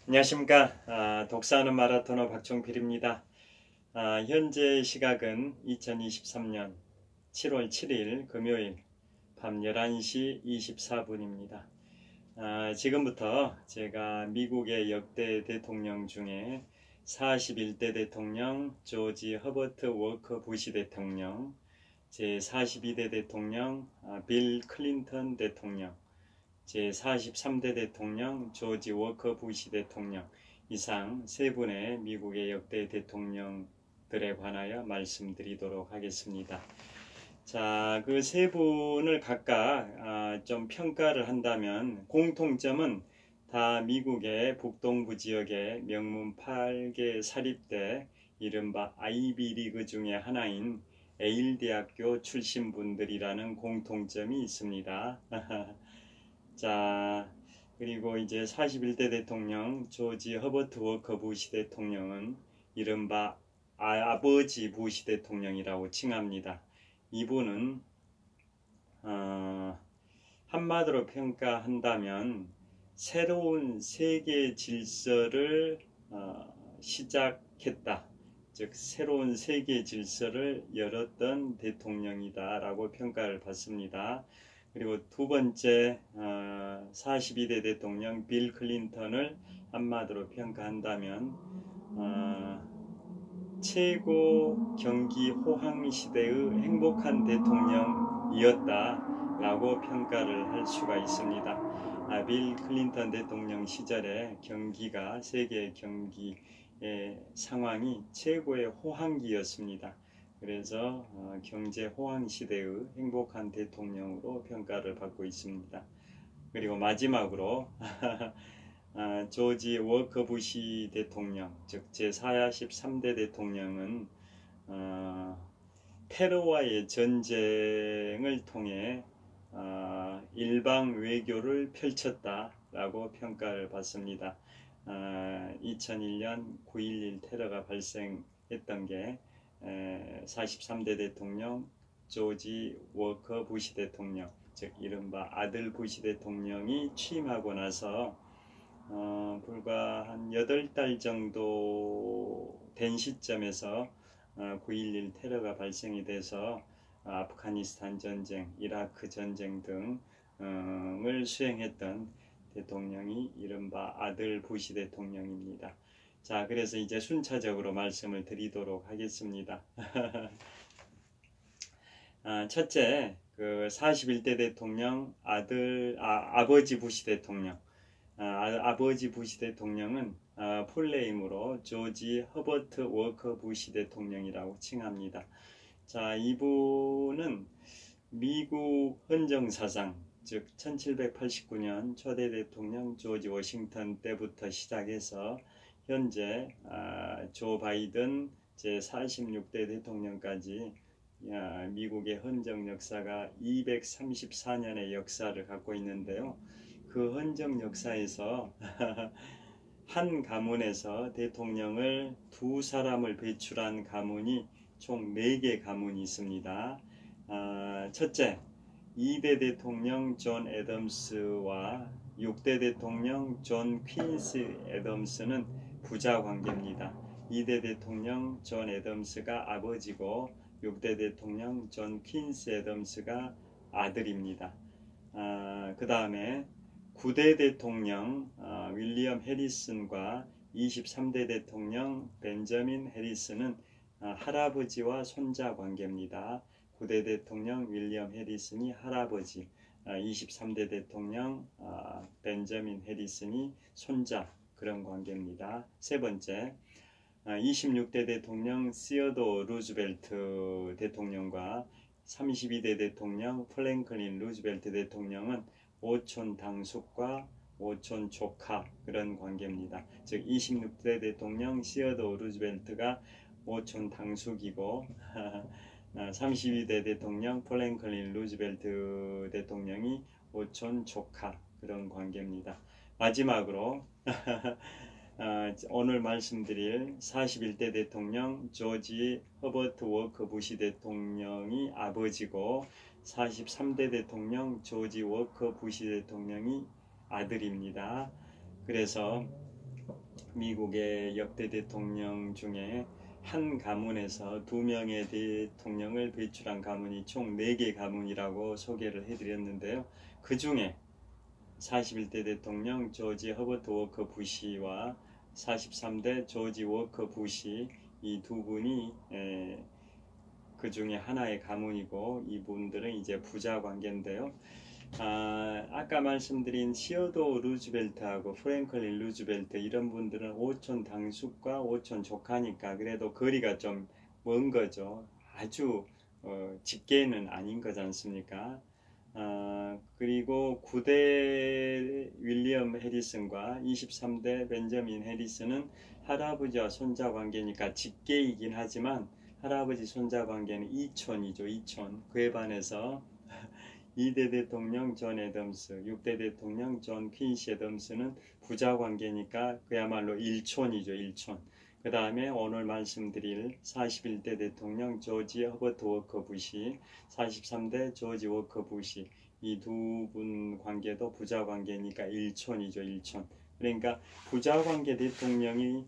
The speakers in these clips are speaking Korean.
안녕하십니까. 독서하는 마라토너 박종필입니다. 현재 시각은 2023년 7월 7일 금요일 밤 11시 24분입니다. 지금부터 제가 미국의 역대 대통령 중에 41대 대통령 조지 허버트 워커 부시 대통령, 제42대 대통령 빌 클린턴 대통령, 제43대 대통령 조지 워커 부시 대통령 이상 세 분의 미국의 역대 대통령들에 관하여 말씀드리도록 하겠습니다. 자, 그 세 분을 각각 좀 평가를 한다면 공통점은 다 미국의 북동부 지역의 명문 8개 사립대 이른바 아이비리그 중에 하나인 에일 대학교 출신 분들이라는 공통점이 있습니다. 자, 그리고 이제 41대 대통령 조지 허버트 워커 부시 대통령은 이른바 아버지 부시 대통령이라고 칭합니다. 이분은 한마디로 평가한다면 새로운 세계 질서를 시작했다. 즉 새로운 세계 질서를 열었던 대통령이다 라고 평가를 받습니다. 그리고 두 번째 42대 대통령 빌 클린턴을 한마디로 평가한다면 최고 경기 호황 시대의 행복한 대통령이었다 라고 평가를 할 수가 있습니다. 빌 클린턴 대통령 시절에 경기가 세계 경기의 상황이 최고의 호황기였습니다. 그래서 경제 호황 시대의 행복한 대통령으로 평가를 받고 있습니다. 그리고 마지막으로 조지 워커 부시 대통령, 즉 제43대 대통령은 테러와의 전쟁을 통해 일방 외교를 펼쳤다라고 평가를 받습니다. 2001년 9.11 테러가 발생했던 게 43대 대통령 조지 워커 부시 대통령, 즉 이른바 아들 부시 대통령이 취임하고 나서 불과 한 8달 정도 된 시점에서 9.11 테러가 발생이 돼서 아프가니스탄 전쟁, 이라크 전쟁 등을 수행했던 대통령이 이른바 아들 부시 대통령입니다. 자, 그래서 이제 순차적으로 말씀을 드리도록 하겠습니다. 첫째, 그 41대 대통령 아버지 부시 대통령, 아버지 부시 대통령은 풀네임으로 조지 허버트 워커 부시 대통령이라고 칭합니다. 자, 이분은 미국 헌정사상, 즉 1789년 초대 대통령 조지 워싱턴 때부터 시작해서 현재 조 바이든 제46대 대통령까지 미국의 헌정 역사가 234년의 역사를 갖고 있는데요. 그 헌정 역사에서 한 가문에서 대통령을 두 사람을 배출한 가문이 총 4개 가문이 있습니다. 첫째, 2대 대통령 존 애덤스와 6대 대통령 존 퀸스 애덤스는 부자 관계입니다. 2대 대통령 존 애덤스가 아버지고 6대 대통령 존 퀸스 애덤스가 아들입니다. 그 다음에 9대 대통령 윌리엄 해리슨과 23대 대통령 벤저민 해리슨은 할아버지와 손자 관계입니다. 9대 대통령 윌리엄 해리슨이 할아버지, 23대 대통령 벤저민 해리슨이 손자, 그런 관계입니다. 세 번째, 26대 대통령 시어도 루즈벨트 대통령과 32대 대통령 프랭클린 루즈벨트 대통령은 오촌 당숙과 오촌 조카, 그런 관계입니다. 즉 26대 대통령 시어도 루즈벨트가 오촌 당숙이고 32대 대통령 프랭클린 루즈벨트 대통령이 오촌 조카, 그런 관계입니다. 마지막으로 오늘 말씀드릴 41대 대통령 조지 허버트 워커 부시 대통령이 아버지고 43대 대통령 조지 워커 부시 대통령이 아들입니다. 그래서 미국의 역대 대통령 중에 한 가문에서 2명의 대통령을 배출한 가문이 총 4개 가문이라고 소개를 해드렸는데요. 그 중에 41대 대통령 조지 허버트 워커 부시와 43대 조지 워커 부시, 이 두 분이 그 중에 하나의 가문이고, 이분들은 이제 부자 관계인데요. 아까 말씀드린 시어도 루즈벨트하고 프랭클린 루즈벨트, 이런 분들은 오촌 당숙과 오촌 조카니까 그래도 거리가 좀 먼 거죠. 아주 직계는 아닌 거지 않습니까? 그리고 9대 윌리엄 해리슨과 23대 벤저민 해리슨은 할아버지와 손자 관계니까 직계이긴 하지만 할아버지 손자 관계는 이촌이죠. 이촌. 그에 반해서 2대 대통령 존 애덤스, 6대 대통령 존 퀸시 애덤스는 부자 관계니까 그야말로 일촌이죠. 일촌. 그 다음에 오늘 말씀드릴 41대 대통령 조지 허버트 워커 부시, 43대 조지 워커 부시, 이 두 분 관계도 부자 관계니까 일촌이죠. 일촌. 그러니까 부자 관계 대통령이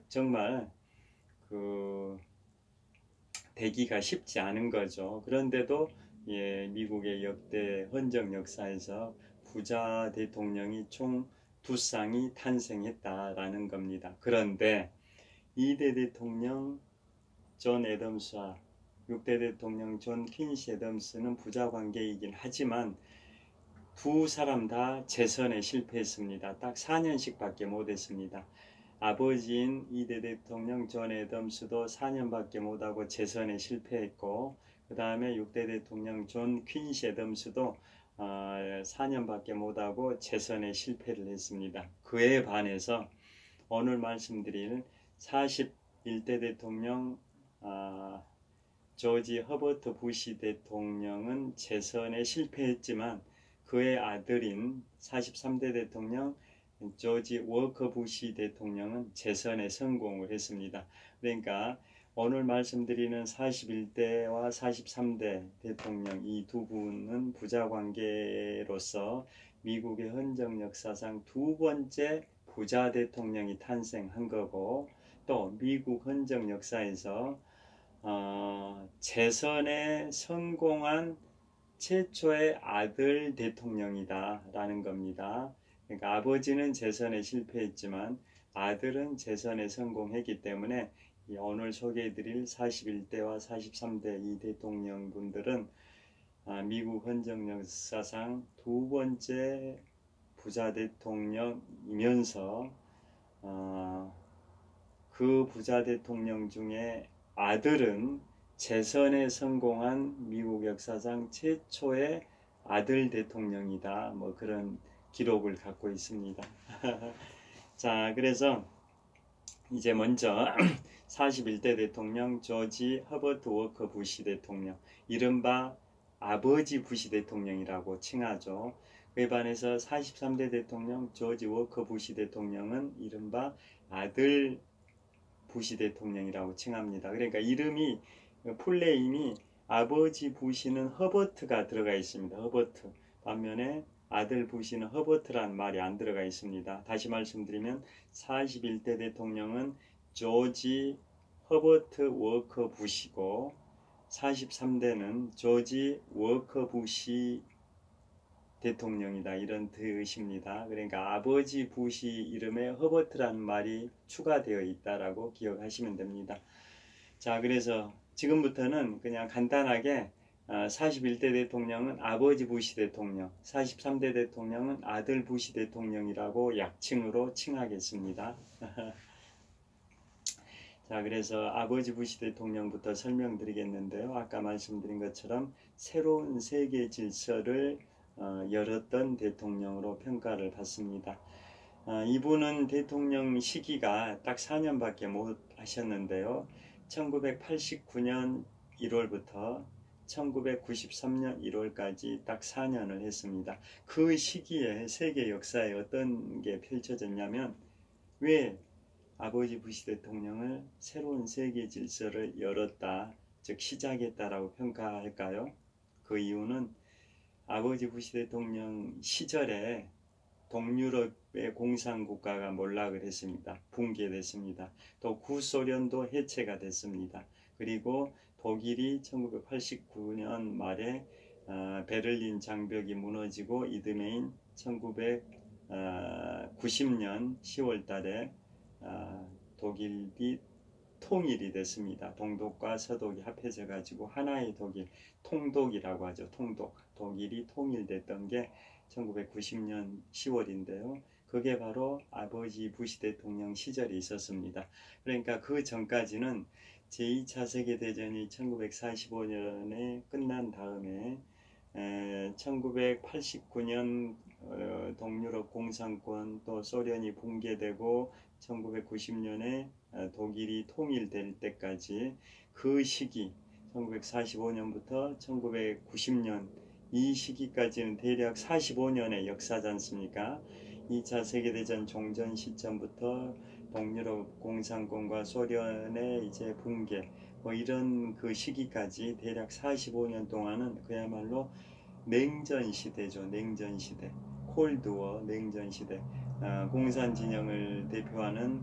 정말 되기가 쉽지 않은 거죠. 그런데도 미국의 역대 헌정 역사에서 부자 대통령이 총 2쌍이 탄생했다라는 겁니다. 그런데 2대 대통령 존 애덤스와 6대 대통령 존 퀸시 애덤스는 부자 관계이긴 하지만 두 사람 다 재선에 실패했습니다. 딱 4년씩밖에 못했습니다. 아버지인 2대 대통령 존 애덤스도 4년밖에 못하고 재선에 실패했고, 그 다음에 6대 대통령 존 퀸시 애덤스도 4년밖에 못하고 재선에 실패를 했습니다. 그에 반해서 오늘 말씀드릴 41대 대통령 조지 허버트 부시 대통령은 재선에 실패했지만 그의 아들인 43대 대통령 조지 워커 부시 대통령은 재선에 성공을 했습니다. 그러니까 오늘 말씀드리는 41대와 43대 대통령, 이 두 분은 부자 관계로서 미국의 헌정 역사상 두 번째 부자 대통령이 탄생한 거고, 또 미국 헌정 역사에서 재선에 성공한 최초의 아들 대통령이다 라는 겁니다. 그러니까 아버지는 재선에 실패했지만 아들은 재선에 성공했기 때문에 오늘 소개해드릴 41대와 43대 이 대통령분들은 미국 헌정 역사상 두 번째 부자 대통령이면서 그 부자 대통령 중에 아들은 재선에 성공한 미국 역사상 최초의 아들 대통령이다. 뭐 그런 기록을 갖고 있습니다. 자, 그래서 이제 먼저 41대 대통령 조지 허버트 워커 부시 대통령, 이른바 아버지 부시 대통령이라고 칭하죠. 그에 반해서 43대 대통령 조지 워커 부시 대통령은 이른바 아들 부시 대통령이라고 칭합니다. 그러니까 이름이, 풀네임이 아버지 부시는 허버트가 들어가 있습니다. 허버트. 반면에 아들 부시는 허버트라는 말이 안 들어가 있습니다. 다시 말씀드리면 41대 대통령은 조지 허버트 워커 부시고 43대는 조지 워커 부시 대통령이다, 이런 뜻입니다. 그러니까 아버지 부시 이름에 허버트라는 말이 추가되어 있다라고 기억하시면 됩니다. 자, 그래서 지금부터는 그냥 간단하게 41대 대통령은 아버지 부시 대통령, 43대 대통령은 아들 부시 대통령이라고 약칭으로 칭하겠습니다. 자, 그래서 아버지 부시 대통령부터 설명드리겠는데요. 아까 말씀드린 것처럼 새로운 세계 질서를 열었던 대통령으로 평가를 받습니다. 이분은 대통령 시기가 딱 4년밖에 못 하셨는데요. 1989년 1월부터 1993년 1월까지 딱 4년을 했습니다. 그 시기에 세계 역사에 어떤 게 펼쳐졌냐면, 왜 아버지 부시 대통령을 새로운 세계 질서를 열었다, 즉 시작했다라고 평가할까요? 그 이유는 아버지 부시 대통령 시절에 동유럽의 공산국가가 몰락을 했습니다. 붕괴됐습니다. 또 구소련도 해체가 됐습니다. 그리고 독일이 1989년 말에 베를린 장벽이 무너지고 이듬해인 1990년 10월 달에 독일이 통일이 됐습니다. 동독과 서독이 합해져 가지고 하나의 독일, 통독이라고 하죠. 통독. 독일이 통일됐던 게 1990년 10월인데요. 그게 바로 아버지 부시 대통령 시절에 있었습니다. 그러니까 그 전까지는 제2차 세계대전이 1945년에 끝난 다음에 1989년 동유럽 공산권 또 소련이 붕괴되고 1990년에 독일이 통일될 때까지 그 시기 1945년부터 1990년 이 시기까지는 대략 45년의 역사지 않습니까? 2차 세계대전 종전 시점부터 동유럽 공산권과 소련의 이제 붕괴 뭐 이런 그 시기까지 대략 45년 동안은 그야말로 냉전 시대죠. 냉전 시대. 콜드워 냉전 시대. 공산 진영을 대표하는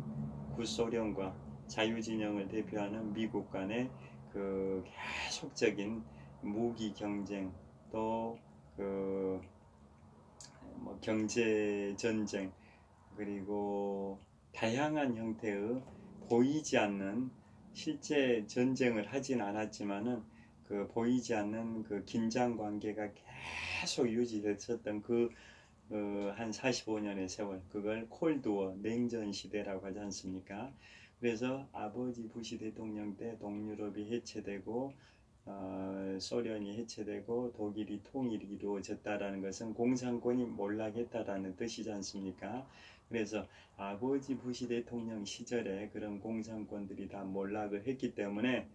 구소련과 자유 진영을 대표하는 미국 간의 그 계속적인 무기 경쟁 또 그 뭐 경제 전쟁 그리고 다양한 형태의 보이지 않는 실제 전쟁을 하진 않았지만은 그 보이지 않는 그 긴장 관계가 계속 유지됐었던 한 45년의 세월 그걸 콜드워 냉전 시대라고 하지 않습니까? 그래서 아버지 부시 대통령 때 동유럽이 해체되고 소련이 해체되고 독일이 통일이 이루어졌다라는 것은 공산권이 몰락했다라는 뜻이지 않습니까? 그래서 아버지 부시 대통령 시절에 그런 공산권들이 다 몰락을 했기 때문에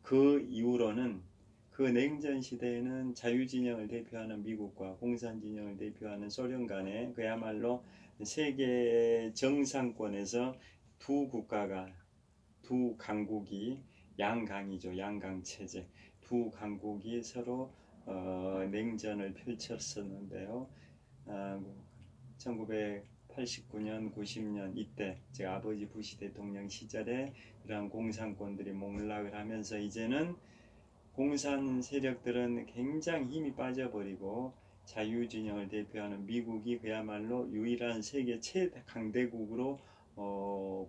그 이후로는 그 냉전 시대에는 자유진영을 대표하는 미국과 공산진영을 대표하는 소련 간에 그야말로 세계 정상권에서 두 국가가 두 강국이 양강이죠. 양강체제 두 강국이 서로 냉전을 펼쳤었는데요. 1989년, 90년 이때 제 아버지 부시 대통령 시절에 그러한 공산권들이 몰락을 하면서 이제는 공산 세력들은 굉장히 힘이 빠져버리고 자유진영을 대표하는 미국이 그야말로 유일한 세계 최대 강대국으로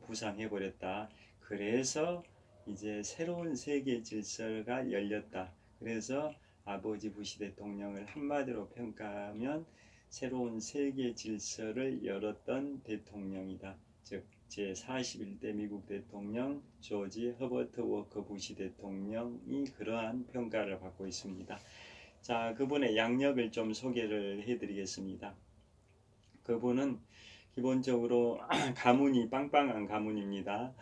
부상해버렸다. 그래서 이제 새로운 세계 질서가 열렸다. 그래서 아버지 부시 대통령을 한마디로 평가하면 새로운 세계 질서를 열었던 대통령이다. 즉 제41대 미국 대통령 조지 허버트 워커 부시 대통령이 그러한 평가를 받고 있습니다. 자, 그분의 양력을 좀 소개를 해드리겠습니다. 그분은 기본적으로 가문이 빵빵한 가문입니다.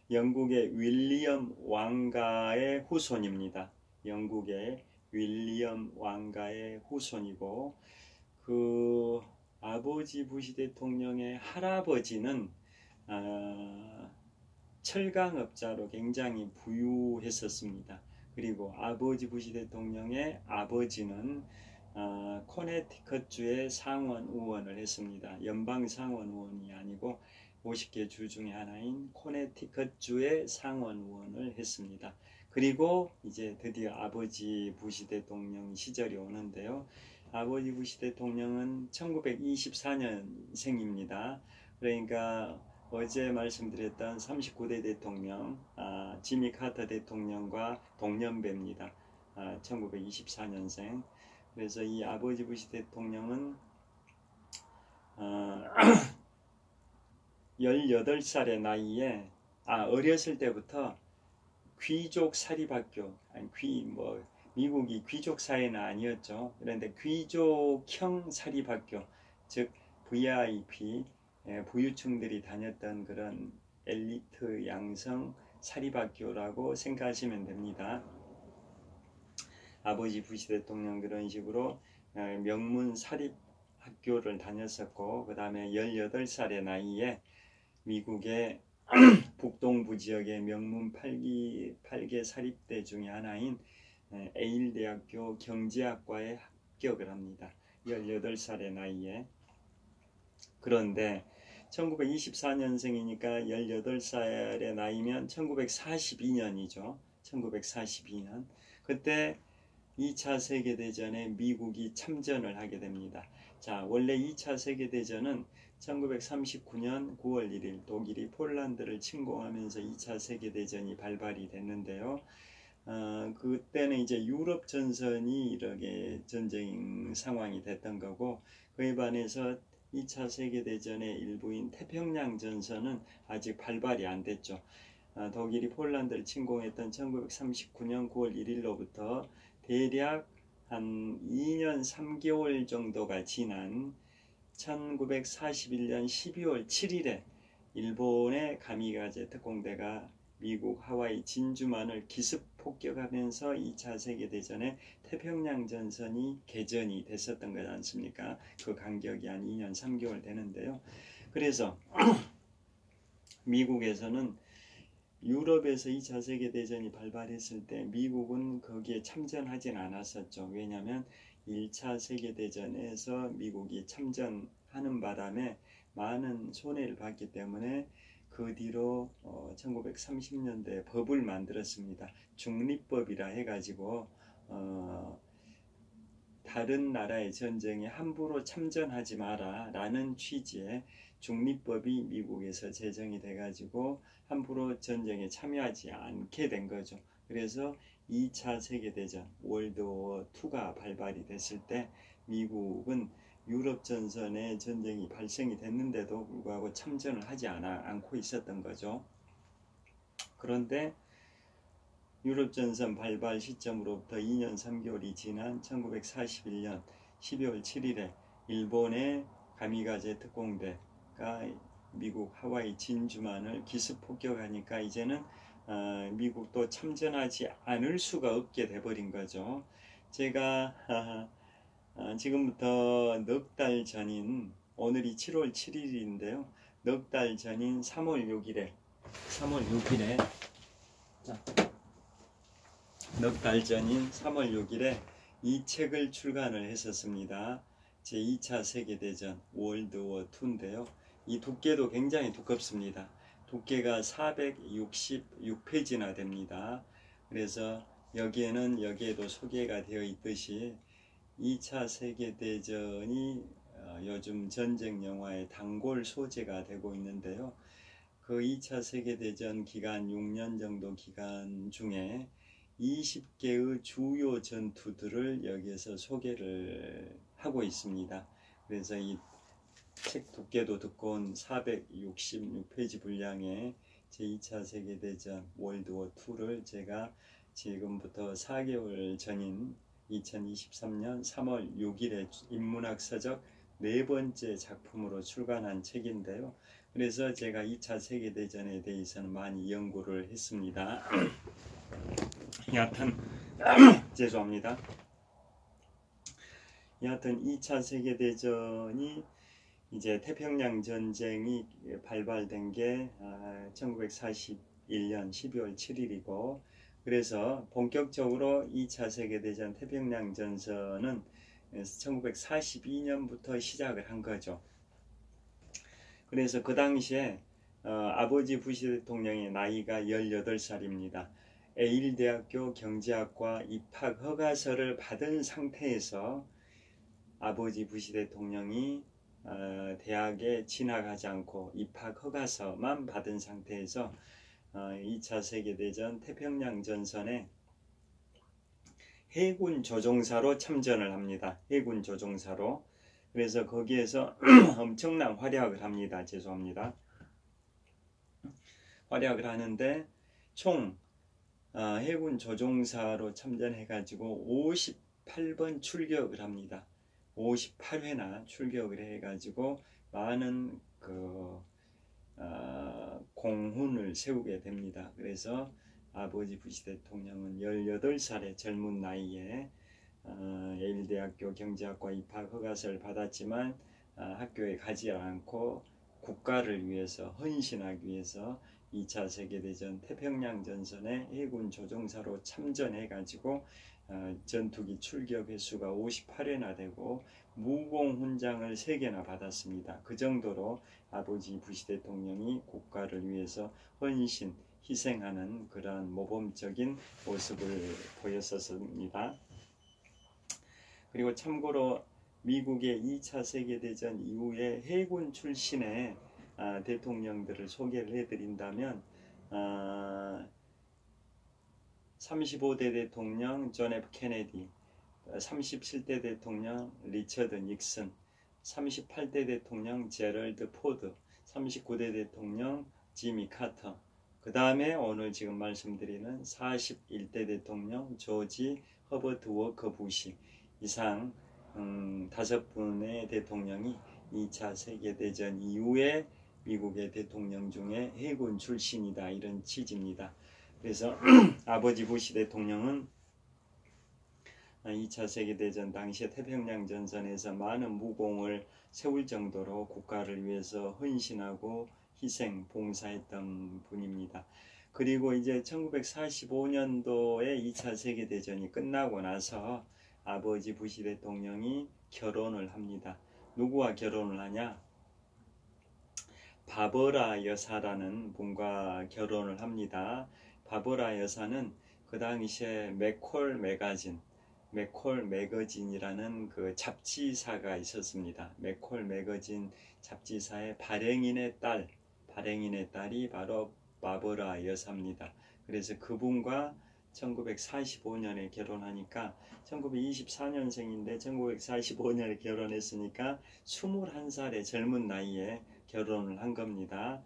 영국의 윌리엄 왕가의 후손입니다. 영국의 윌리엄 왕가의 후손이고 그 아버지 부시 대통령의 할아버지는 철강업자로 굉장히 부유했었습니다. 그리고 아버지 부시 대통령의 아버지는 코네티컷주의 상원 의원을 했습니다. 연방 상원 의원이 아니고 50개 주 중에 하나인 코네티컷주의 상원 의원을 했습니다. 그리고 이제 드디어 아버지 부시 대통령 시절이 오는데요. 아버지 부시 대통령은 1924년생입니다. 그러니까 어제 말씀드렸던 39대 대통령 지미 카터 대통령과 동년배입니다. 1924년생. 그래서 이 아버지 부시 대통령은 18살의 나이에 어렸을 때부터 귀족 사립학교 미국이 귀족 사회는 아니었죠. 그런데 귀족형 사립학교 즉 VIP 부유층들이 다녔던 그런 엘리트 양성 사립학교라고 생각하시면 됩니다. 아버지 부시 대통령 그런 식으로 명문 사립학교를 다녔었고 그 다음에 18살의 나이에 미국의 북동부 지역의 명문 8개 사립대 중에 하나인 에일 대학교 경제학과에 합격을 합니다. 18살의 나이에. 그런데 1924년생이니까 18살의 나이면 1942년이죠. 1942년. 그때 2차 세계대전에 미국이 참전을 하게 됩니다. 자, 원래 2차 세계대전은 1939년 9월 1일 독일이 폴란드를 침공하면서 2차 세계대전이 발발이 됐는데요. 그때는 이제 유럽 전선이 이렇게 전쟁 상황이 됐던 거고, 그에 반해서 2차 세계대전의 일부인 태평양 전선은 아직 발발이 안 됐죠. 독일이 폴란드를 침공했던 1939년 9월 1일로부터 대략 한 2년 3개월 정도가 지난 1941년 12월 7일에 일본의 가미가제 특공대가 미국 하와이 진주만을 기습 폭격하면서 2차 세계대전에 태평양 전선이 개전이 됐었던 거지 않습니까? 그 간격이 한 2년 3개월 되는데요. 그래서 미국에서는 유럽에서 2차 세계대전이 발발했을 때 미국은 거기에 참전하진 않았었죠. 왜냐하면 1차 세계대전에서 미국이 참전하는 바람에 많은 손해를 봤기 때문에 그 뒤로 1930년대에 법을 만들었습니다. 중립법이라 해가지고 다른 나라의 전쟁에 함부로 참전하지 마라 라는 취지의 중립법이 미국에서 제정이 돼가지고 함부로 전쟁에 참여하지 않게 된 거죠. 그래서 2차 세계대전 월드워 2가 발발이 됐을 때 미국은 유럽 전선에 전쟁이 발생이 됐는데도 불구하고 참전을 하지 않고 있었던 거죠. 그런데 유럽 전선 발발 시점으로부터 2년 3개월이 지난 1941년 12월 7일에 일본의 가미가제 특공대가 미국 하와이 진주만을 기습 폭격하니까 이제는 미국도 참전하지 않을 수가 없게 돼버린 거죠. 제가 지금부터 넉 달 전인, 오늘이 7월 7일인데요. 넉 달 전인 3월 6일에 넉 달 전인 3월 6일에 이 책을 출간을 했었습니다. 제2차 세계대전 월드워 2인데요. 이 두께도 굉장히 두껍습니다. 두께가 466페이지나 됩니다. 그래서 여기에도 소개가 되어 있듯이 2차 세계대전이 요즘 전쟁 영화의 단골 소재가 되고 있는데요. 그 2차 세계대전 기간 6년 정도 기간 중에 20개의 주요 전투들을 여기에서 소개를 하고 있습니다. 그래서 이 책 두께도 두꺼운 466페이지 분량의 제2차 세계대전 월드워 2를 제가 지금부터 4개월 전인 2023년 3월 6일에 인문학서적 네 번째 작품으로 출간한 책인데요. 그래서 제가 2차 세계대전에 대해서는 많이 연구를 했습니다. 여하튼 죄송합니다. 여하튼 2차 세계대전이 이제 태평양 전쟁이 발발된 게 1941년 12월 7일이고, 그래서 본격적으로 2차 세계대전 태평양 전선은 1942년부터 시작을 한 거죠. 그래서 그 당시에 아버지 부시 대통령의 나이가 18살입니다. 에일 대학교 경제학과 입학 허가서를 받은 상태에서 아버지 부시 대통령이 대학에 진학하지 않고 입학 허가서만 받은 상태에서 2차 세계대전 태평양 전선에 해군 조종사로 참전을 합니다. 해군 조종사로. 그래서 거기에서 엄청난 활약을 합니다. 죄송합니다. 활약을 하는데 총 해군 조종사로 참전해가지고 58번 출격을 합니다. 58회나 출격을 해가지고 많은 공훈을 세우게 됩니다. 그래서 아버지 부시 대통령은 18살의 젊은 나이에 예일대학교 경제학과 입학 허가서를 받았지만 학교에 가지 않고 국가를 위해서 헌신하기 위해서 2차 세계대전 태평양 전선에 해군 조종사로 참전해가지고 전투기 출격 횟수가 58회나 되고 무공 훈장을 3개나 받았습니다. 그 정도로 아버지 부시 대통령이 국가를 위해서 헌신, 희생하는 그러한 모범적인 모습을 보였었습니다. 그리고 참고로 미국의 2차 세계대전 이후에 해군 출신의 대통령들을 소개를 해드린다면 35대 대통령 존 F 케네디, 37대 대통령 리처드 닉슨, 38대 대통령 제럴드 포드, 39대 대통령 지미 카터, 그 다음에 오늘 지금 말씀드리는 41대 대통령 조지 허버트 워커 부시 이상 5분의 대통령이 2차 세계대전 이후에 미국의 대통령 중에 해군 출신이다, 이런 취지입니다. 그래서 아버지 부시 대통령은 2차 세계대전 당시에 태평양 전선에서 많은 무공을 세울 정도로 국가를 위해서 헌신하고 희생, 봉사했던 분입니다. 그리고 이제 1945년도에 2차 세계대전이 끝나고 나서 아버지 부시 대통령이 결혼을 합니다. 누구와 결혼을 하냐? 바버라 여사라는 분과 결혼을 합니다. 바버라 여사는 그 당시에 맥콜 매거진이라는 그 잡지사가 있었습니다. 맥콜 매거진 잡지사의 발행인의 딸이 바로 바버라 여사입니다. 그래서 그분과 1945년에 결혼하니까 1924년생인데 1945년에 결혼했으니까 21살의 젊은 나이에 결혼을 한 겁니다.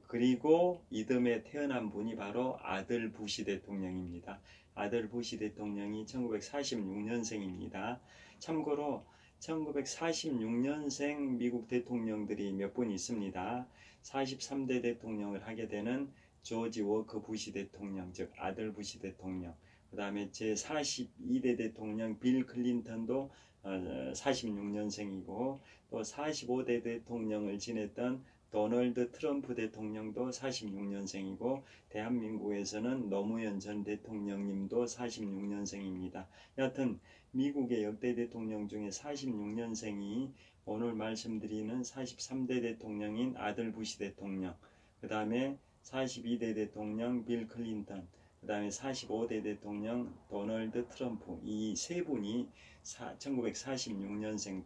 그리고 이듬해 태어난 분이 바로 아들 부시 대통령입니다. 아들 부시 대통령이 1946년생입니다. 참고로 1946년생 미국 대통령들이 몇 분 있습니다. 43대 대통령을 하게 되는 조지 워커 부시 대통령, 즉 아들 부시 대통령, 그 다음에 제42대 대통령 빌 클린턴도 46년생이고 또 45대 대통령을 지냈던 도널드 트럼프 대통령도 46년생이고 대한민국에서는 노무현 전 대통령님도 46년생입니다. 여하튼 미국의 역대 대통령 중에 46년생이 오늘 말씀드리는 43대 대통령인 아들 부시 대통령, 그 다음에 42대 대통령 빌 클린턴, 그 다음에 45대 대통령 도널드 트럼프, 이 세 분이 1946년생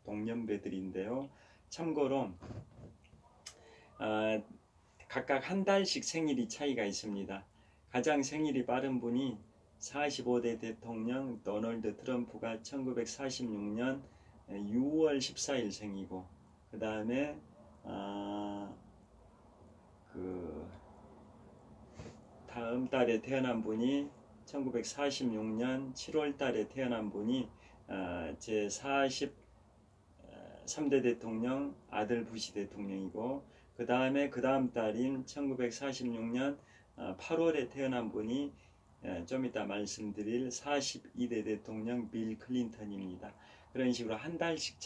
동년배들인데요. 참고로 각각 한 달씩 생일이 차이가 있습니다. 가장 생일이 빠른 분이 45대 대통령 도널드 트럼프가 1946년 6월 14일 생이고, 그 다음에 다음 달에 태어난 분이 1946년 7월 달에 태어난 분이 제 43대 대통령 아들 부시 대통령이고, 그 다음에 그 다음 달인 1946년 8월에 태어난 분이 좀 이따 말씀드릴 42대 대통령 빌 클린턴입니다. 그런 식으로 한 달씩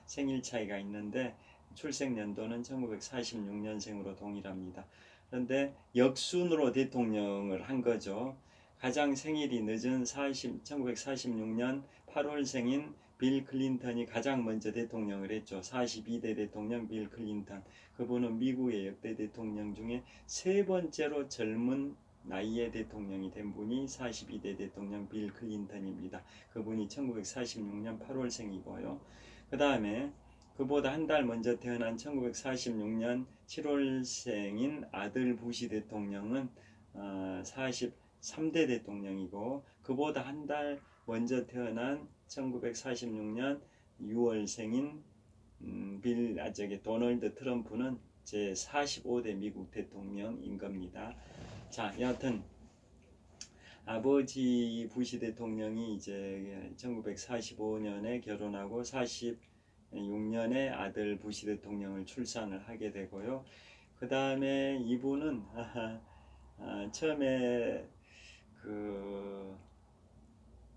생일 차이가 있는데 출생 연도는 1946년생으로 동일합니다. 그런데 역순으로 대통령을 한 거죠. 가장 생일이 늦은 1946년 8월생인 빌 클린턴이 가장 먼저 대통령을 했죠. 42대 대통령 빌 클린턴. 그분은 미국의 역대 대통령 중에 세 번째로 젊은 나이의 대통령이 된 분이 42대 대통령 빌 클린턴입니다. 그분이 1946년 8월생이고요. 그 다음에 그보다 한 달 먼저 태어난 1946년 7월생인 아들 부시 대통령은 43대 대통령이고, 그보다 한 달 먼저 태어난 1946년 6월생인 도널드 트럼프는 제 45대 미국 대통령인 겁니다. 자, 여하튼 아버지 부시 대통령이 이제 1945년에 결혼하고 46년에 아들 부시 대통령을 출산을 하게 되고요. 그 다음에 이분은 처음에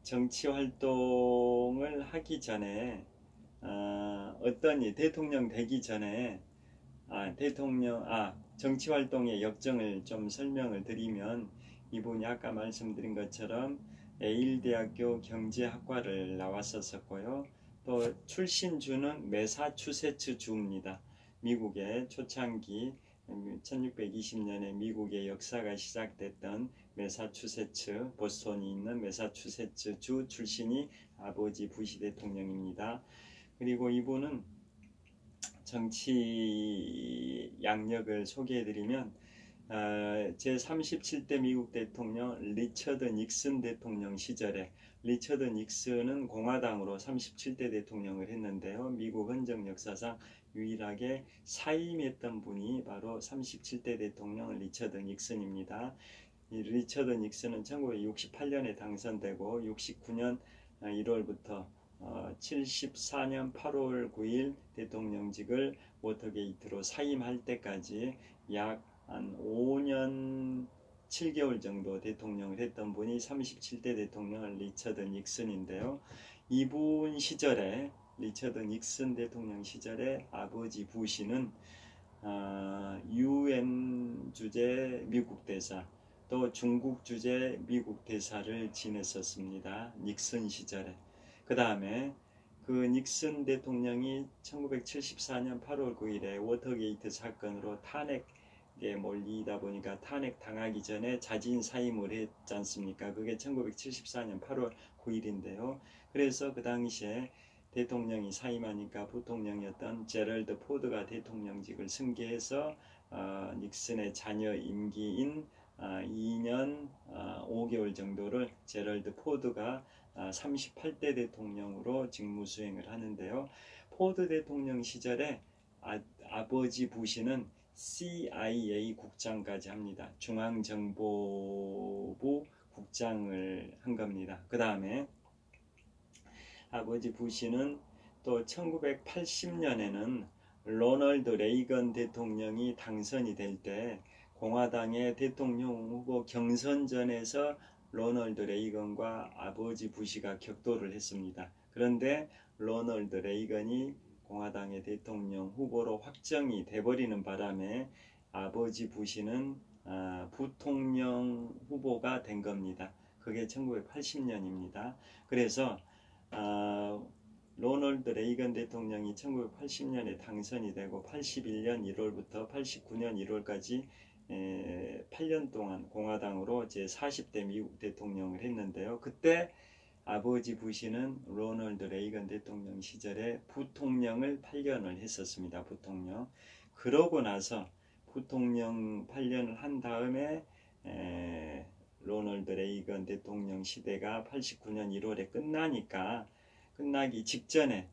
정치 활동을 하기 전에 대통령 되기 전에 정치 활동의 역정을 좀 설명을 드리면, 이분이 아까 말씀드린 것처럼 예일대학교 경제학과를 나왔었고요. 또 출신주는 매사추세츠 주입니다. 미국의 초창기 1620년에 미국의 역사가 시작됐던 매사추세츠, 보스턴이 있는 매사추세츠 주 출신이 아버지 부시 대통령입니다. 그리고 이분은 정치 양력을 소개해드리면 제37대 미국 대통령 리처드 닉슨 대통령 시절에, 리처드 닉슨은 공화당으로 37대 대통령을 했는데요. 미국 헌정 역사상 유일하게 사임했던 분이 바로 37대 대통령 리처드 닉슨입니다. 이 리처드 닉슨은 1968년에 당선되고 69년 1월부터 74년 8월 9일 대통령직을 워터게이트로 사임할 때까지 약 한 5년 7개월 정도 대통령을 했던 분이 37대 대통령 리처드 닉슨인데요. 이분 시절에, 리처드 닉슨 대통령 시절에 아버지 부시는 UN 주재 미국 대사, 또 중국 주재 미국 대사를 지냈었습니다. 닉슨 시절에. 그 다음에 그 닉슨 대통령이 1974년 8월 9일에 워터게이트 사건으로 탄핵에 몰리다 보니까 탄핵 당하기 전에 자진 사임을 했지 않습니까? 그게 1974년 8월 9일인데요. 그래서 그 당시에 대통령이 사임하니까 부통령이었던 제럴드 포드가 대통령직을 승계해서 닉슨의 자녀 임기인 2년 5개월 정도를 제럴드 포드가 38대 대통령으로 직무 수행을 하는데요. 포드 대통령 시절에 아버지 부시는 CIA 국장까지 합니다. 중앙정보부 국장을 한 겁니다. 그 다음에 아버지 부시는 또 1980년에는 로널드 레이건 대통령이 당선이 될 때 공화당의 대통령 후보 경선전에서 로널드 레이건과 아버지 부시가 격돌을 했습니다. 그런데 로널드 레이건이 공화당의 대통령 후보로 확정이 돼버리는 바람에 아버지 부시는 부통령 후보가 된 겁니다. 그게 1980년입니다. 그래서 로널드 레이건 대통령이 1980년에 당선이 되고 81년 1월부터 89년 1월까지 8년 동안 공화당으로 제40대 미국 대통령을 했는데요. 그때 아버지 부시는 로널드 레이건 대통령 시절에 부통령을 8년을 했었습니다. 부통령. 그러고 나서 부통령 8년을 한 다음에 로널드 레이건 대통령 시대가 89년 1월에 끝나기 직전에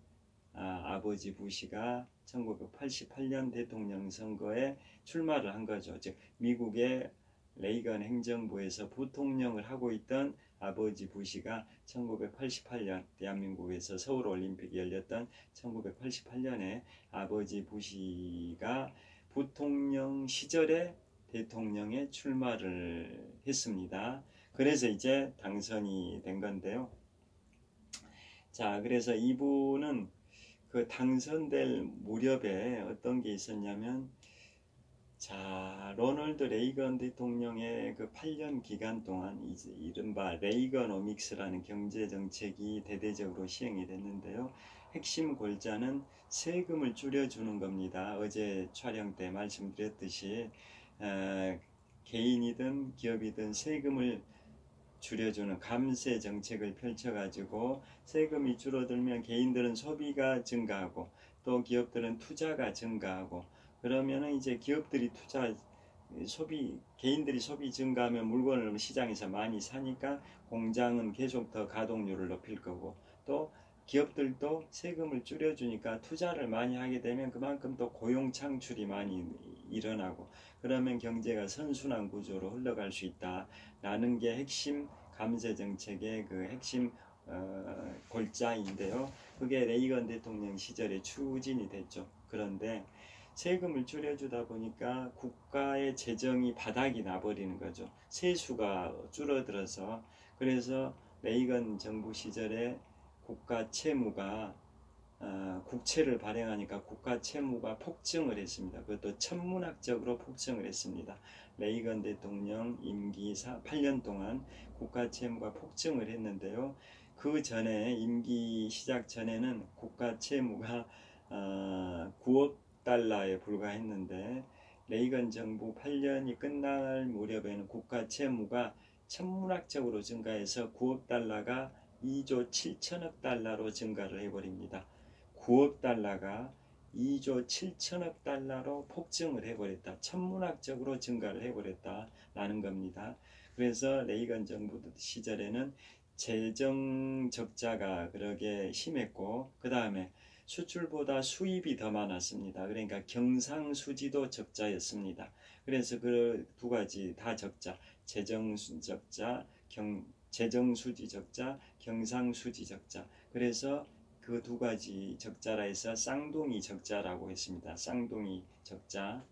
아버지 부시가 1988년 대통령 선거에 출마를 한 거죠. 즉 미국의 레이건 행정부에서 부통령을 하고 있던 아버지 부시가 1988년 대한민국에서 서울올림픽이 열렸던 1988년에 아버지 부시가 부통령 시절에 대통령에 출마를 했습니다. 그래서 이제 당선이 된 건데요. 자, 그래서 이분은 그 당선될 무렵에 어떤 게 있었냐면, 자, 로널드 레이건 대통령의 그 8년 기간 동안 이른바 레이건오믹스라는 경제 정책이 대대적으로 시행이 됐는데요. 핵심 골자는 세금을 줄여주는 겁니다. 어제 촬영 때 말씀드렸듯이 개인이든 기업이든 세금을 줄여주는 감세 정책을 펼쳐가지고 세금이 줄어들면 개인들은 소비가 증가하고 또 기업들은 투자가 증가하고, 그러면은 이제 기업들이 개인들이 소비 증가하면 물건을 시장에서 많이 사니까 공장은 계속 더 가동률을 높일 거고, 또 기업들도 세금을 줄여주니까 투자를 많이 하게 되면 그만큼 또 고용 창출이 많이 일어나고, 그러면 경제가 선순환 구조로 흘러갈 수 있다라는 게 핵심 감세 정책의 그 핵심 골자인데요. 그게 레이건 대통령 시절에 추진이 됐죠. 그런데 세금을 줄여주다 보니까 국가의 재정이 바닥이 나버리는 거죠. 세수가 줄어들어서. 그래서 레이건 정부 시절에 국가 채무가 국채를 발행하니까 국가 채무가 폭증을 했습니다. 그것도 천문학적으로 폭증을 했습니다. 레이건 대통령 임기 8년 동안 국가 채무가 폭증을 했는데요. 그 전에 임기 시작 전에는 국가 채무가 9억 달러에 불과했는데 레이건 정부 8년이 끝날 무렵에는 국가 채무가 천문학적으로 증가해서 9억 달러가 2조 7천억 달러로 증가를 해버립니다. 9억 달러가 2조 7천억 달러로 폭증을 해버렸다. 천문학적으로 증가를 해버렸다라는 겁니다. 그래서 레이건 정부 시절에는 재정 적자가 그렇게 심했고 그 다음에 수출보다 수입이 더 많았습니다. 그러니까 경상수지도 적자였습니다. 그래서 그 두 가지 다 적자, 재정적자, 재정수지 적자, 경상수지 적자. 그래서 그 두 가지 적자라 해서 쌍둥이 적자라고 했습니다. 쌍둥이 적자.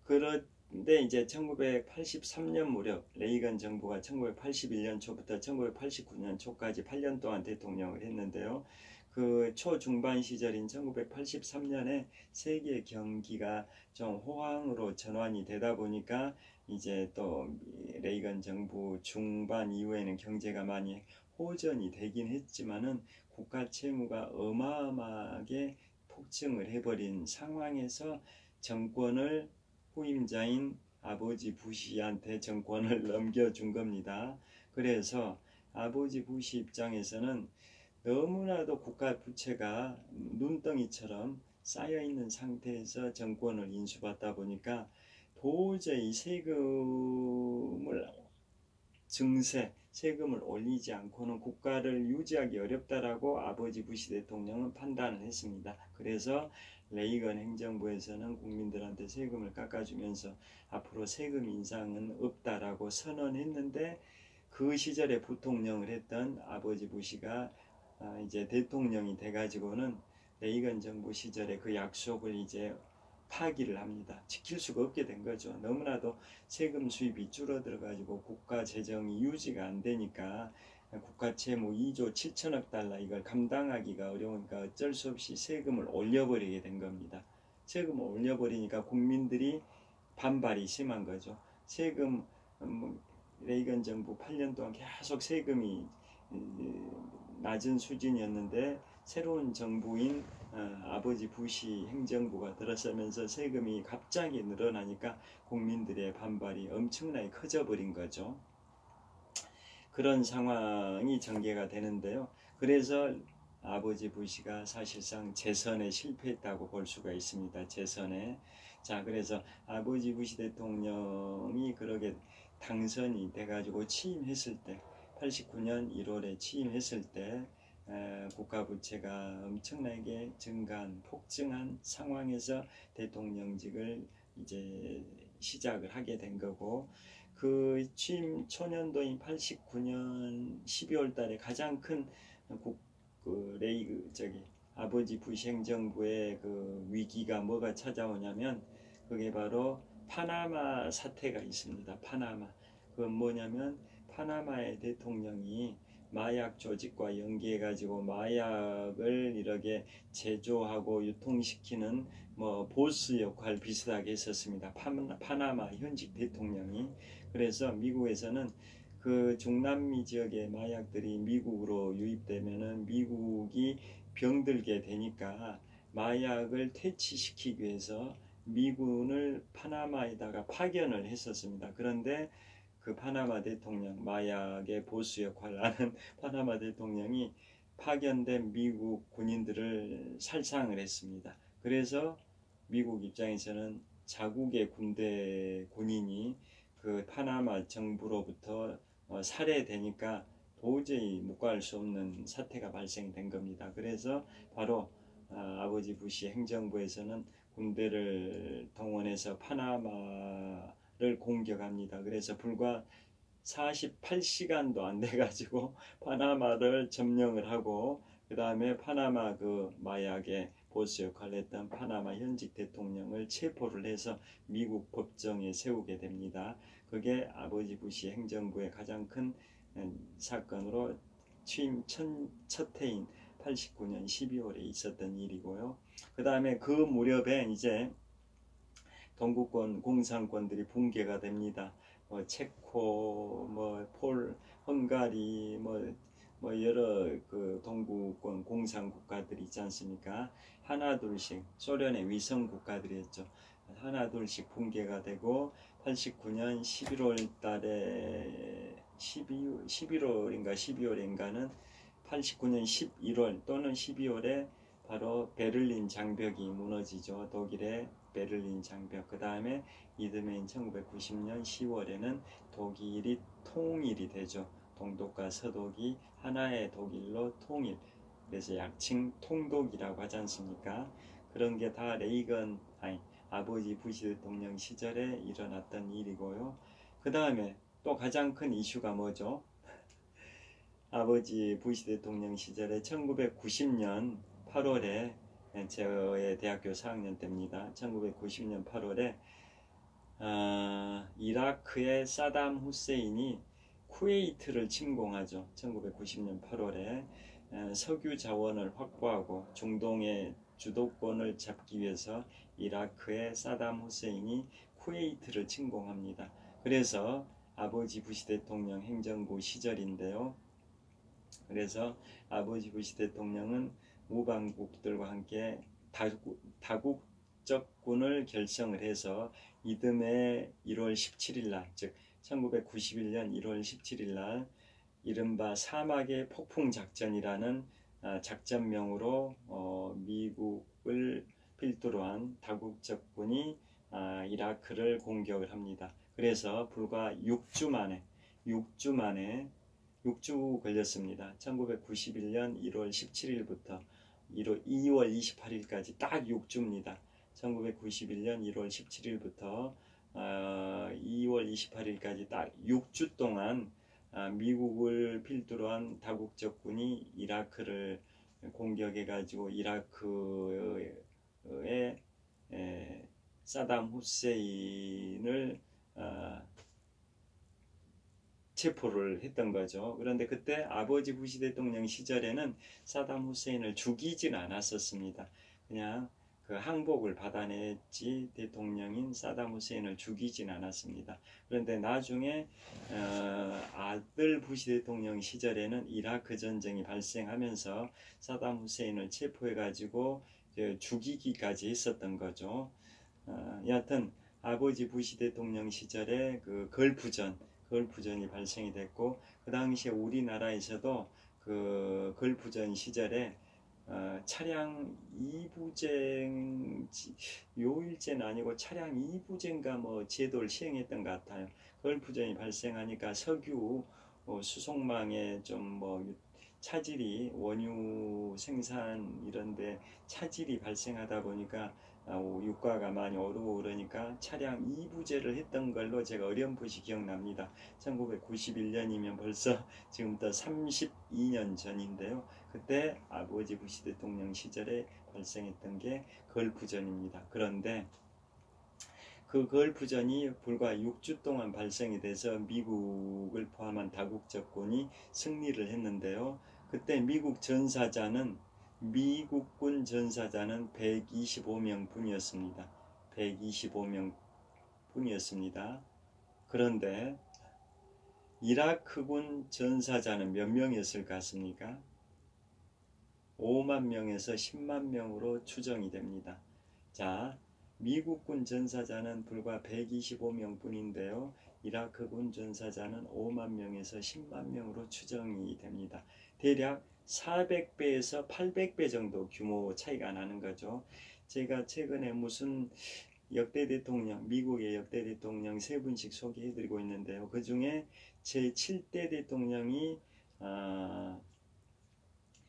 그런데 이제 1983년 무렵 레이건 정부가 1981년 초부터 1989년 초까지 8년 동안 대통령을 했는데요. 그 초중반 시절인 1983년에 세계 경기가 좀 호황으로 전환이 되다 보니까 이제 또 레이건 정부 중반 이후에는 경제가 많이 호전이 되긴 했지만은 국가 채무가 어마어마하게 폭증을 해버린 상황에서 정권을 후임자인 아버지 부시한테 정권을 넘겨준 겁니다. 그래서 아버지 부시 입장에서는 너무나도 국가 부채가 눈덩이처럼 쌓여있는 상태에서 정권을 인수받다 보니까 도저히 세금을 올리지 않고는 국가를 유지하기 어렵다라고 아버지 부시 대통령은 판단을 했습니다. 그래서 레이건 행정부에서는 국민들한테 세금을 깎아주면서 앞으로 세금 인상은 없다라고 선언했는데 그 시절에 부통령을 했던 아버지 부시가 이제 대통령이 돼가지고는 레이건 정부 시절에 그 약속을 이제 파기를 합니다. 지킬 수가 없게 된 거죠. 너무나도 세금 수입이 줄어들어 가지고 국가 재정이 유지가 안 되니까 국가 채무 2조 7천억 달러 이걸 감당하기가 어려우니까 어쩔 수 없이 세금을 올려버리게 된 겁니다. 세금을 올려버리니까 국민들이 반발이 심한 거죠. 세금 레이건 정부 8년 동안 계속 세금이 낮은 수준이었는데 새로운 정부인 아버지 부시 행정부가 들어서면서 세금이 갑자기 늘어나니까 국민들의 반발이 엄청나게 커져버린 거죠. 그런 상황이 전개가 되는데요. 그래서 아버지 부시가 사실상 재선에 실패했다고 볼 수가 있습니다. 재선에. 자, 그래서 아버지 부시 대통령이 그렇게 당선이 돼가지고 취임했을 때 89년 1월에 취임했을 때 국가 부채가 엄청나게 증가한 폭증한 상황에서 대통령직을 이제 시작을 하게 된 거고 그 취임 초년도인 89년 12월 달에 가장 큰 아버지 부시 행정부의 그 위기가 뭐가 찾아오냐면 그게 바로 파나마 사태가 있습니다. 파나마. 그건 뭐냐면 파나마의 대통령이 마약 조직과 연계해가지고 마약을 이렇게 제조하고 유통시키는 뭐 보스 역할 비슷하게 했었습니다. 파나마 현직 대통령이. 그래서 미국에서는 그 중남미 지역의 마약들이 미국으로 유입되면은 미국이 병들게 되니까 마약을 퇴치시키기 위해서 미군을 파나마에다가 파견을 했었습니다. 그런데 그 파나마 대통령, 마약의 보수 역할을 하는 파나마 대통령이 파견된 미국 군인들을 살상을 했습니다. 그래서 미국 입장에서는 자국의 군인이 그 파나마 정부로부터 살해되니까 도저히 묵과할 수 없는 사태가 발생된 겁니다. 그래서 바로 아버지 부시 행정부에서는 군대를 동원해서 파나마를 공격합니다. 그래서 불과 48시간도 안 돼가지고 파나마를 점령을 하고 그 다음에 파나마 그 마약의 보스 역할을 했던 파나마 현직 대통령을 체포를 해서 미국 법정에 세우게 됩니다. 그게 아버지 부시 행정부의 가장 큰 사건으로 취임 첫 해인 89년 12월에 있었던 일이고요. 그 다음에 그 무렵에 이제 동구권 공산권들이 붕괴가 됩니다. 체코, 헝가리, 여러 그 동구권 공산 국가들이 있지 않습니까? 하나둘씩 소련의 위성 국가들이었죠. 하나둘씩 붕괴가 되고 89년 11월 달에 11월인가 12월인가는 89년 11월 또는 12월에 바로 베를린 장벽이 무너지죠. 독일의 베를린 장벽. 그 다음에 이듬해인 1990년 10월에는 독일이 통일이 되죠. 동독과 서독이 하나의 독일로 통일. 그래서 약칭 통독이라고 하지 않습니까? 그런 게 다 아버지 부시 대통령 시절에 일어났던 일이고요. 그 다음에 또 가장 큰 이슈가 뭐죠? 아버지 부시 대통령 시절에 1990년 8월에 저의 대학교 4학년 때입니다. 1990년 8월에 이라크의 사담 후세인이 쿠웨이트를 침공하죠. 1990년 8월에 석유 자원을 확보하고 중동의 주도권을 잡기 위해서 이라크의 사담 후세인이 쿠웨이트를 침공합니다. 그래서 아버지 부시 대통령 행정부 시절인데요. 그래서 아버지 부시 대통령은 무방국들과 함께 다국적군을 결성을 해서 이듬해 1월 17일 날, 즉 1991년 1월 17일 날 이른바 사막의 폭풍 작전이라는 작전명으로 미국을 필두로 한 다국적군이 이라크를 공격을 합니다. 그래서 불과 6주 걸렸습니다. 1991년 1월 17일부터 2월 28일까지 딱 6주입니다. 1991년 1월 17일부터 2월 28일까지 딱 6주 동안 미국을 필두로 한 다국적군이 이라크를 공격해가지고 이라크의 사담 후세인을 체포를 했던 거죠. 그런데 그때 아버지 부시 대통령 시절에는 사담 후세인을 죽이진 않았었습니다. 그냥 그 항복을 받아냈지 대통령인 사담 후세인을 죽이진 않았습니다. 그런데 나중에 아들 부시 대통령 시절에는 이라크 전쟁이 발생하면서 사담 후세인을 체포해가지고 죽이기까지 했었던 거죠. 여하튼 아버지 부시 대통령 시절에 그 걸프전이 발생이 됐고, 그 당시에 우리나라에서도 그 걸프전 시절에 차량 2부쟁 요일제는 아니고 차량 2부제인가 제도를 시행했던 것 같아요. 걸프전이 발생하니까 석유 수송망에 좀 차질이 원유 생산 이런데 차질이 발생하다 보니까 유가가 많이 오르고 그러니까 차량 2부제를 했던 걸로 제가 어렴풋이 기억납니다. 1991년이면 벌써 지금부터 32년 전인데요. 그때 아버지 부시 대통령 시절에 발생했던 게 걸프전입니다. 그런데 그 걸프전이 불과 6주 동안 발생이 돼서 미국을 포함한 다국적군이 승리를 했는데요. 그때 미국군 전사자는 125명 뿐이었습니다. 125명 뿐이었습니다. 그런데 이라크군 전사자는 몇 명이었을 것 같습니까? 5만 명에서 10만 명으로 추정이 됩니다. 자, 미국군 전사자는 불과 125명 뿐인데요. 이라크군 전사자는 5만 명에서 10만 명으로 추정이 됩니다. 대략 400배에서 800배 정도 규모 차이가 나는 거죠. 제가 최근에 무슨 미국의 역대 대통령 3분씩 소개해드리고 있는데요. 그 중에 제 7대 대통령이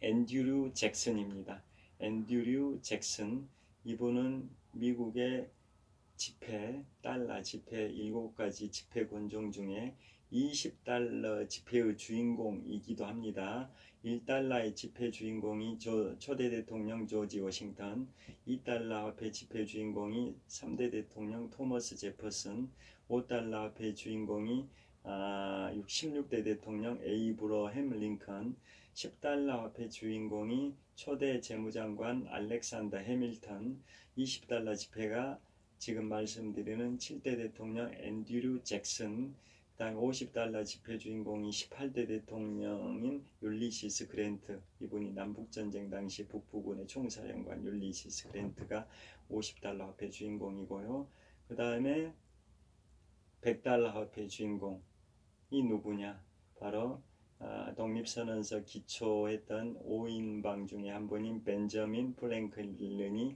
앤드류 잭슨입니다. 앤드류 잭슨, 이분은 미국의 달러 지폐 7가지 지폐 권종 중에 20달러 지폐의 주인공이기도 합니다. 1달러의 지폐 주인공이 초대 대통령 조지 워싱턴, 2달러 화폐 지폐 주인공이 3대 대통령 토머스 제퍼슨, 5달러 화폐 주인공이 16대 대통령 에이브러햄 링컨, 10달러 화폐 주인공이 초대 재무장관 알렉산더 해밀턴, 20달러 지폐가 지금 말씀드리는 7대 대통령 앤드류 잭슨, 그다음에 50달러 지폐 주인공이 18대 대통령인 율리시스 그랜트, 이분이 남북전쟁 당시 북부군의 총사령관 율리시스 그랜트가 50달러 화폐 주인공이고요. 그 다음에 100달러 화폐 주인공이 누구냐? 바로 독립선언서 기초했던 5인방 중에 한 분인 벤저민 프랭클린이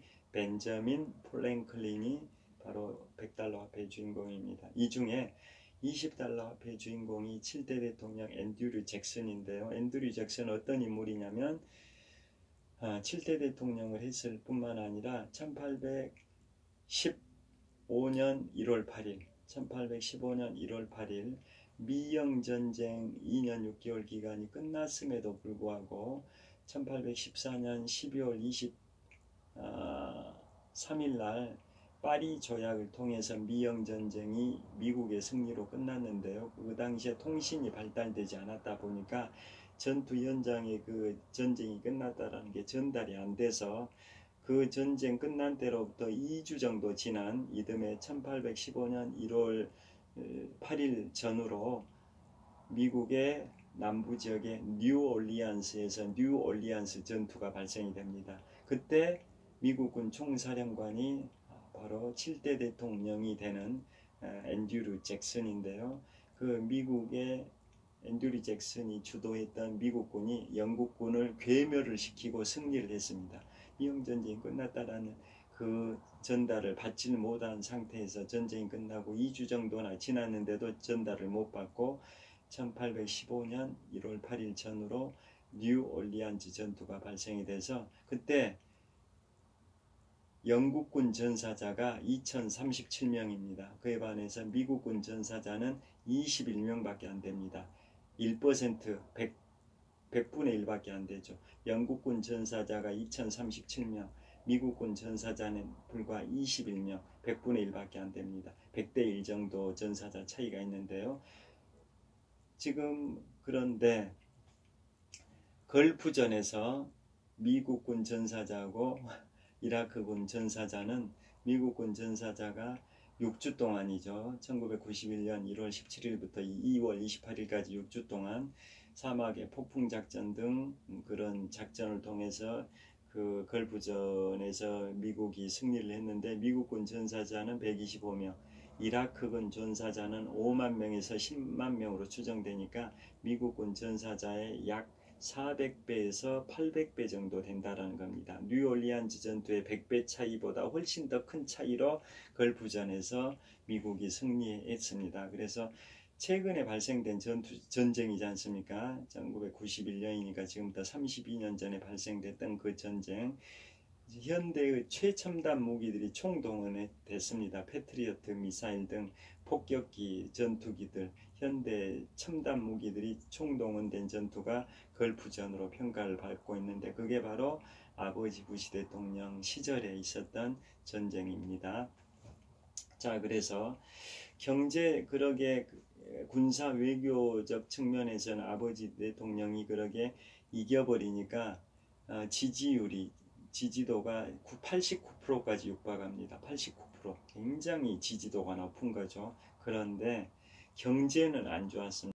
바로 100달러 화폐 주인공입니다. 이 중에 20달러 화폐 주인공이 7대 대통령 앤드류 잭슨인데요. 앤드류 잭슨은 어떤 인물이냐면 7대 대통령을 했을 뿐만 아니라 1815년 1월 8일 미영전쟁 2년 6개월 기간이 끝났음에도 불구하고 1814년 12월 23일 날 파리 조약을 통해서 미영전쟁이 미국의 승리로 끝났는데요. 그 당시에 통신이 발달되지 않았다 보니까 전투 현장에 그 전쟁이 끝났다라는 게 전달이 안 돼서 그 전쟁 끝난 때로부터 2주 정도 지난 이듬해 1815년 1월 8일 전후로 미국의 남부 지역의 뉴올리안스에서 뉴올리안스 전투가 발생이 됩니다. 그때 미국군 총사령관이 바로 7대 대통령이 되는 앤드류 잭슨인데요. 그 미국의 앤드류 잭슨이 주도했던 미국군이 영국군을 괴멸을 시키고 승리를 했습니다. 미영전쟁이 끝났다라는 그 전달을 받지는 못한 상태에서 전쟁이 끝나고 2주 정도나 지났는데도 전달을 못 받고 1815년 1월 8일 전후로 뉴올리안스 전투가 발생이 돼서 그때 영국군 전사자가 2037명입니다. 그에 반해서 미국군 전사자는 21명밖에 안 됩니다. 1%, 100분의 1밖에 안 되죠. 영국군 전사자가 2037명, 미국군 전사자는 불과 21명, 100분의 1밖에 안 됩니다. 100대 1 정도 전사자 차이가 있는데요. 지금 그런데 걸프전에서 미국군 전사자하고 이라크군 전사자는 미국군 전사자가 6주 동안이죠. 1991년 1월 17일부터 2월 28일까지 6주 동안 사막의 폭풍작전 등 그런 작전을 통해서 그 걸프전에서 미국이 승리를 했는데 미국군 전사자는 125명, 이라크군 전사자는 5만 명에서 10만 명으로 추정되니까 미국군 전사자의 약 400배에서 800배 정도 된다라는 겁니다. 뉴올리안스 전투의 100배 차이보다 훨씬 더 큰 차이로 걸프전에서 미국이 승리했습니다. 그래서 최근에 발생된 전쟁이지 않습니까? 1991년이니까 지금부터 32년 전에 발생됐던 그 전쟁, 현대의 최첨단 무기들이 총동원됐습니다. 패트리어트 미사일 등 폭격기, 전투기들, 현대 첨단 무기들이 총동원된 전투가 걸프전으로 평가를 받고 있는데 그게 바로 아버지 부시 대통령 시절에 있었던 전쟁입니다. 자, 그래서 경제 그러게 군사 외교적 측면에서는 아버지 대통령이 그러게 이겨버리니까 지지도가 89%까지 육박합니다. 89%. 굉장히 지지도가 높은 거죠. 그런데 경제는 안 좋았습니다.